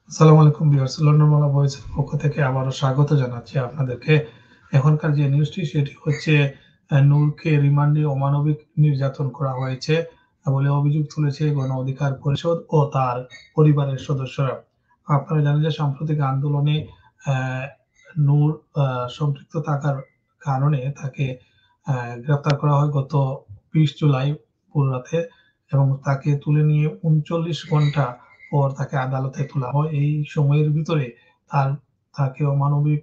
আসসালামু আলাইকুম viewers, London Bangla ভয়েসের পক্ষ থেকে আবারও স্বাগত জানাচ্ছি আপনাদেরকে। এখনকার যে নিউজটি সেটি হচ্ছে নূরকে রিমান্ডে অমানবিক নির্যাতন করা হয়েছে বলে অভিযোগ তুলেছে গণ অধিকার পরিষদ ও তার পরিবারের সদস্যরা। আপনারা জানেন যে সাম্প্রতিক আন্দোলনে অ্যা নূর সম্পৃক্ত থাকার কারণে তাকে গ্রেপ্তার করা হয় গত ২০ জুলাই ভোররাতে এবং তাকে তুলে নিয়ে ৩৯ ঘন্টা পর তাকে আদালতে তোলা হয়। এই সময়ের ভিতরে তার তাকে অমানবিক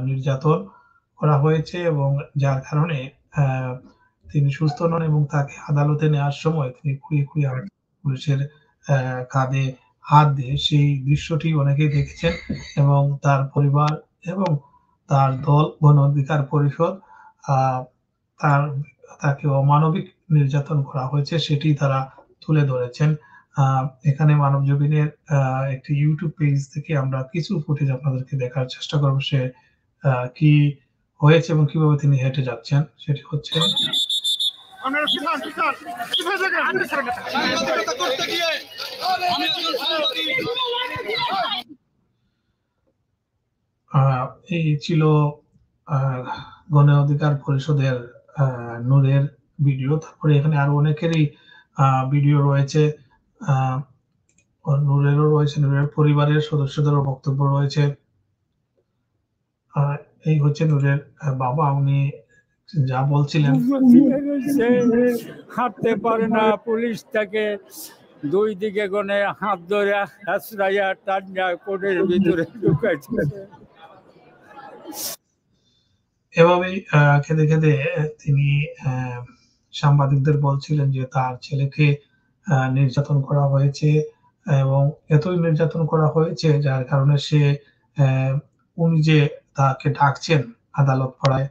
নির্যাতন করা হয়েছে এবং যার কারণে অ্যা তিনি সুস্থ নন এবং তাকে আদালতে নেওয়ার সময় তিনি খুঁড়িয়ে, খুঁড়িয়ে পুলিশের অ্যা কাঁধে হাত দিয়ে সেই দৃশ্যটি অনেকেই দেখেছেন এবং তার পরিবার এবং তার দল গণ অধিকার পরিষদ আ তার তাকে অমানবিক নির্যাতন করা হয়েছে সেটি তারা তুলে ধরেছেন। আ এখানে মানবজমিনের একটি YouTube পেজ থেকে আমরা কিছু ফুটেজ আপনাদেরকে দেখার চেষ্টা করব। সে কি হয়েছে এবং কিভাবে তিনি হেঁটে যাচ্ছেন সেটি হচ্ছে আ এই ছিল আ গণ অধিকার পরিষদের আ নূরের ভিডিও। তারপরে এখানে আরো অনেকেরই ভিডিও রয়েছে। আ নূরেরও রয়েছে, নূরের পরিবারের সদস্যদেরও বক্তব্য রয়েছে। আ এই হচ্ছে নূরের বাবা। উনি যা বলছিলেন সে হাঁটতে পারে না, পুলিশ তাকে ২ দিকে গনে হাত ধরে হেঁচড়াইয়া টানিয়া কোর্টের ভিতরে ঢুকাইছে। এভাবেই কেঁদে, কেঁদে তিনি সাংবাদিকদের বলছিলেন যে তার ছেলেকে নির্যাতন করা হয়েছে এবং এতই নির্যাতন করা হয়েছে যার কারণে সে অ্যা উনি যে তাকে ডাকছেন আদালত পাড়ায়,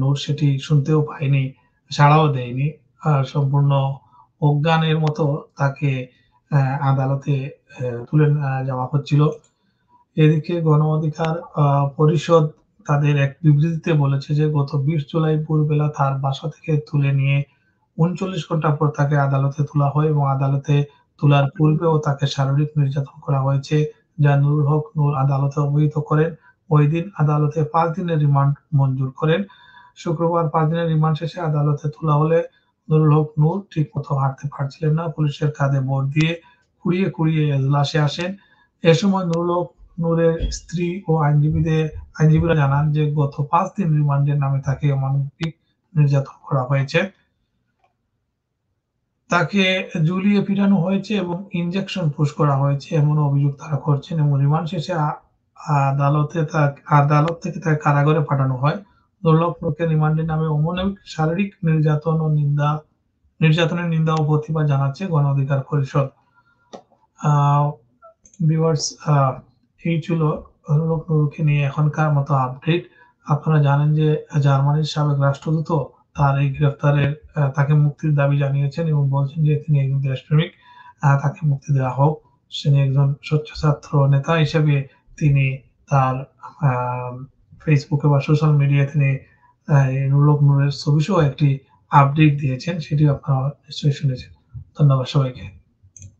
নূর সেটি শুনতেও পায়নি, সাড়াও দেয়নি। সম্পূর্ণ অজ্ঞানের মতো তাকে আদালতে তুলে যাওয়া হচ্ছিল। এদিকে গণ অধিকার পরিষদ তাদের এক বিবৃতিতে বলেছে যে গত ২০ জুলাই ভোরবেলা তার বাসা থেকে তুলে নিয়ে ৩৯ ঘন্টা পর তাকে আদালতে তোলা হয় এবং আদালতে তোলার পূর্বেও তাকে শারীরিক নির্যাতন করা হয়েছে, যা নুরুল হক নূর আদালতে অবহিত করেন। ওইদিন আদালতে ৫ দিনের রিমান্ড মঞ্জুর করেন। শুক্রবার ৫ দিনের রিমান্ড শেষে আদালতে তোলা হলে নুরুল হক নূর ঠিকমতো হাঁটতে পারছিলেন না। পুলিশের কাঁধে ভর দিয়ে খুঁড়িয়ে, খুঁড়িয়ে এজলাসে আসেন। এ সময় নুরুল হক নূরের স্ত্রী ও আইনজীবীরা জানান যে গত ৫ দিন রিমান্ডের নামে তাকে অমানবিক নির্যাতন করা হয়েছে। তাকে ঝুলিয়ে পিটানো হয়েছে এবং ইনজেকশন পুশ করা হয়েছে এমন অভিযোগ তারা করছেন এবং রিমান্ড শেষে আদালত থেকে তাকে কারাগারে পাঠানো হয়। নুরুল হক নূরকে রিমান্ডের নামে অমানবিক শারীরিক নির্যাতনের নিন্দা ও প্রতিবাদ জানাচ্ছে গণ অধিকার পরিষদ। ভিউয়ার্স, এই ছিল নুরুল হক নূরকে নিয়ে এখনকার মতো আপডেট। আপনারা জানেন যে জার্মানির সাবেক রাষ্ট্রদূতও তার এই গ্রেফতারের তাকে মুক্তির দাবি জানিয়েছেন এবং বলছেন যে তিনি একজন দেশপ্রেমিক। তাকে মুক্তি দেওয়া হোক। তিনি একজন স্বচ্ছ ছাত্র নেতা হিসেবে তিনি তার আ ফেসবুকে বা সোশ্যাল মিডিয়ায় তিনি নুরুল হক নূরের ছবিসহ একটি আপডেট দিয়েছেন। সেটিও আপনারা নিশ্চয়ই শুনেছেন। ধন্যবাদ সবাইকে।